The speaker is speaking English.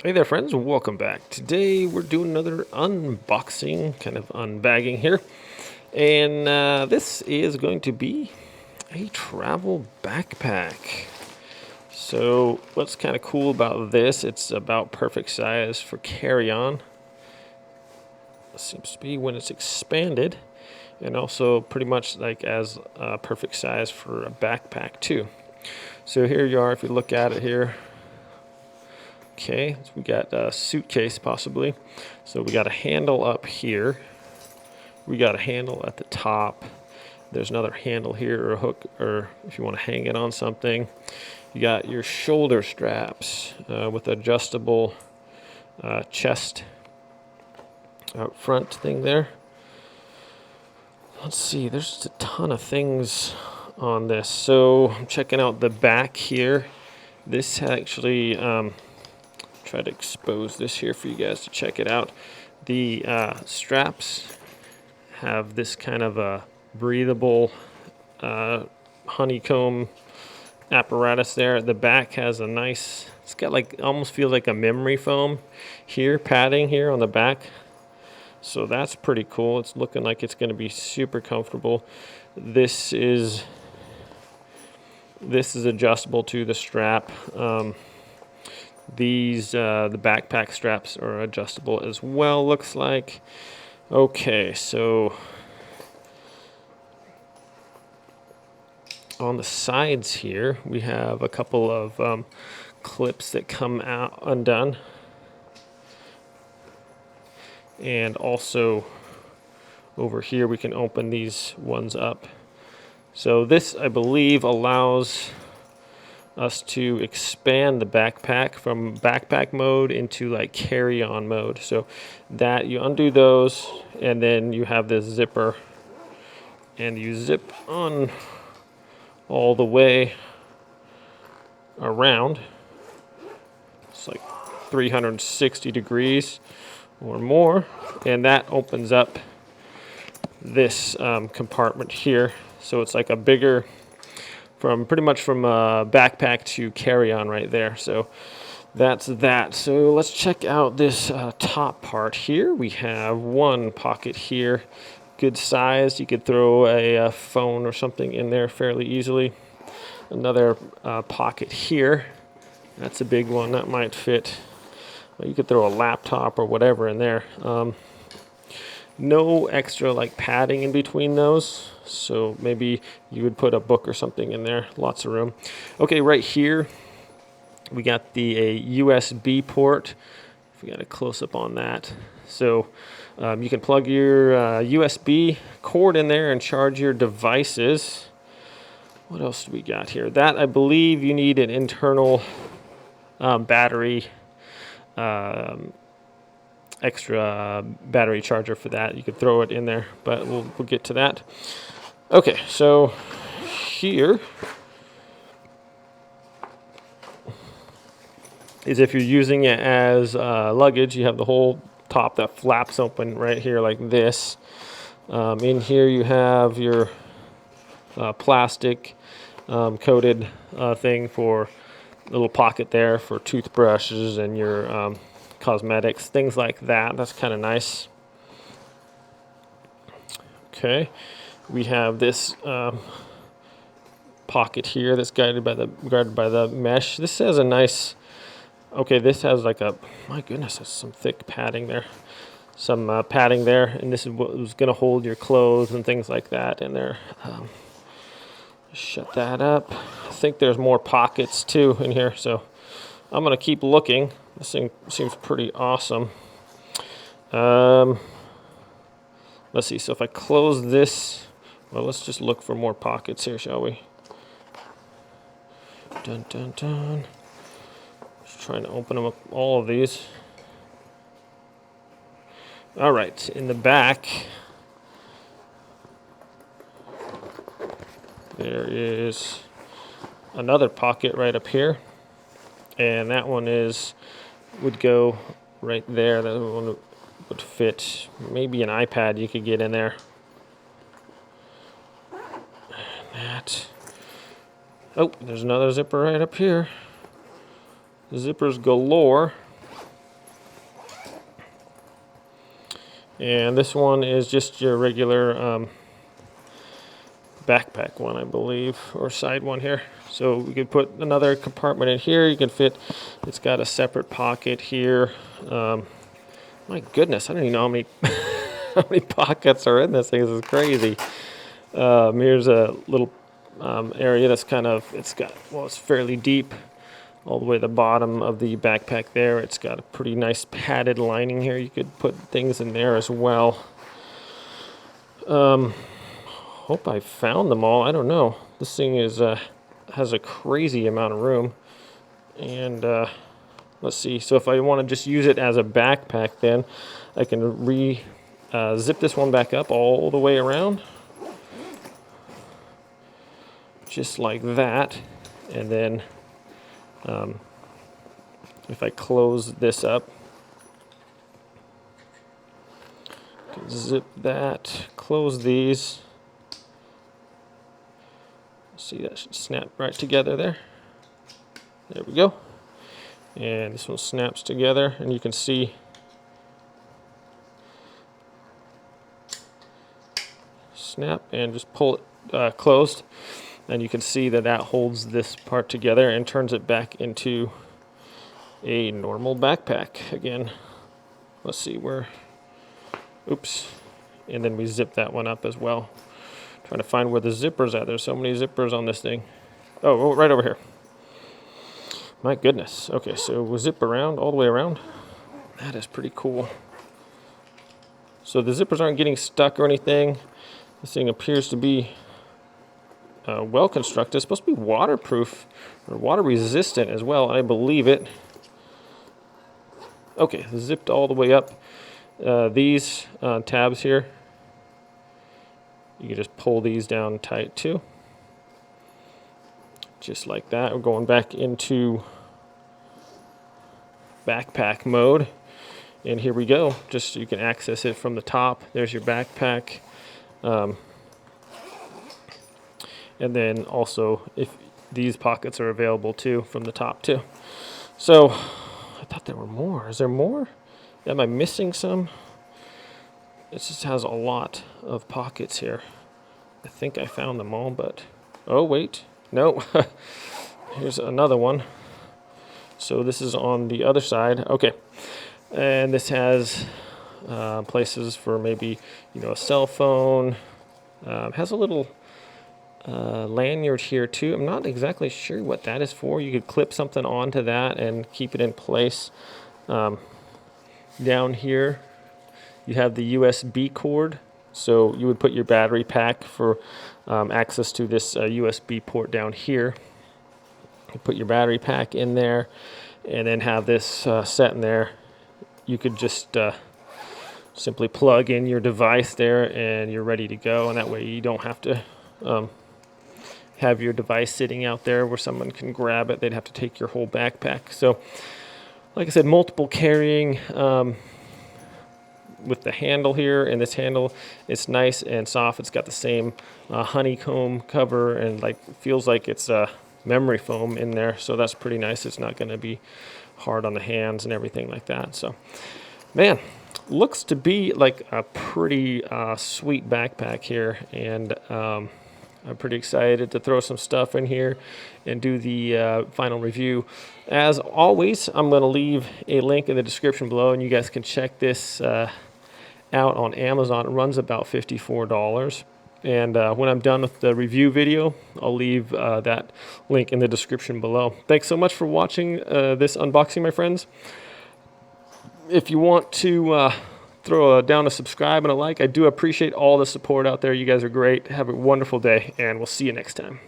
Hey there friends, welcome back. Today we're doing another unboxing, kind of unbagging here. And this is going to be a travel backpack. So what's kind of cool about this, it's about perfect size for carry-on. Seems to be when it's expanded. And also pretty much like as a perfect size for a backpack too. So here you are, if you look at it here. Okay, so we got a suitcase possibly. So we got a handle up here. We got a handle at the top. There's another handle here or a hook, or if you want to hang it on something. You got your shoulder straps with adjustable chest out front thing there. Let's see, there's just a ton of things on this. So I'm checking out the back here. This actually try to expose this here for you guys to check it out. The straps have this kind of a breathable honeycomb apparatus there. The back has a nice, it's got like, almost feels like a memory foam here, padding here on the back. So that's pretty cool. It's looking like it's going to be super comfortable. This is adjustable to the strap. The backpack straps are adjustable as well, looks like. Okay, so on the sides here, we have a couple of clips that come out undone. And also over here, we can open these ones up. So this, I believe, allows us to expand the backpack from backpack mode into like carry-on mode. So that you undo those and then you have this zipper and you zip on all the way around. It's like 360 degrees or more, and that opens up this compartment here. So it's like a bigger, pretty much from backpack to carry-on right there. So that's that. So let's check out this top part here. We have one pocket here, good size. You could throw a phone or something in there fairly easily. Another pocket here. That's a big one. That might fit. Well, you could throw a laptop or whatever in there. No extra like padding in between those, so maybe you would put a book or something in there. Lots of room. Okay, right here we got the USB port. If we got a close-up on that, so you can plug your USB cord in there and charge your devices. What else do we got here? That, I believe you need an internal battery, extra battery charger for that. You could throw it in there, but we'll get to that. Okay, so here is if you're using it as luggage, you have the whole top that flaps open right here like this. In here you have your plastic coated thing for a little pocket there for toothbrushes and your cosmetics, things like that. That's kind of nice. Okay, we have this pocket here that's guarded by the mesh. This has a nice. Okay, this has like a, my goodness, that's some thick padding there. Some padding there, and this is what was going to hold your clothes and things like that in there. Shut that up. I think there's more pockets too in here, so I'm going to keep looking. This thing seems pretty awesome. Let's see, so if I close this, well, let's just look for more pockets here, shall we? Dun, dun, dun. Just trying to open them up, all of these. All right, in the back, there is another pocket right up here. And that one would go right there. That one would fit maybe an iPad you could get in there. And that. Oh, there's another zipper right up here. Zippers galore. And this one is just your regular backpack one, I believe, or side one here. So we could put another compartment in here. You can fit, it's got a separate pocket here. My goodness, I don't even know how many how many pockets are in this thing. This is crazy. Here's a little area that's kind of, it's fairly deep all the way to the bottom of the backpack there. It's got a pretty nice padded lining here. You could put things in there as well. Hope I found them all. I don't know. This thing is has a crazy amount of room. And let's see. So if I want to just use it as a backpack, then I can zip this one back up all the way around, just like that. And then if I close this up, zip that, close these. See, that should snap right together there. There we go. And this one snaps together, and you can see snap and just pull it closed, and you can see that that holds this part together and turns it back into a normal backpack again. Let's see where, oops, and then we zip that one up as well. Trying to find where the zipper's at. There's so many zippers on this thing. Oh, right over here. My goodness. Okay, so we'll zip around, all the way around. That is pretty cool. So the zippers aren't getting stuck or anything. This thing appears to be well constructed. It's supposed to be waterproof or water resistant as well. I believe it. Okay, zipped all the way up. These tabs here, you can just pull these down tight too. Just like that. We're going back into backpack mode. And here we go. Just so you can access it from the top. There's your backpack. And then also, if these pockets are available too from the top too. So I thought there were more. Is there more? Am I missing some? It just has a lot of pockets here. I think I found them all, but oh wait, no. Here's another one. So this is on the other side. Okay, and this has places for maybe, you know, a cell phone. Has a little lanyard here too. I'm not exactly sure what that is for. You could clip something onto that and keep it in place. Down here you have the USB cord, so you would put your battery pack for access to this USB port down here. You put your battery pack in there and then have this set in there. You could just simply plug in your device there and you're ready to go, and that way you don't have to have your device sitting out there where someone can grab it. They'd have to take your whole backpack. So like I said, multiple carrying with the handle here, and this handle, it's nice and soft. It's got the same honeycomb cover, and like feels like it's memory foam in there, so that's pretty nice. It's not going to be hard on the hands and everything like that. So man, looks to be like a pretty sweet backpack here, and I'm pretty excited to throw some stuff in here and do the final review. As always, I'm going to leave a link in the description below, and you guys can check this out on Amazon. It runs about $54. And when I'm done with the review video, I'll leave that link in the description below. Thanks so much for watching this unboxing, my friends. If you want to throw down a subscribe and a like, I do appreciate all the support out there. You guys are great. Have a wonderful day, and we'll see you next time.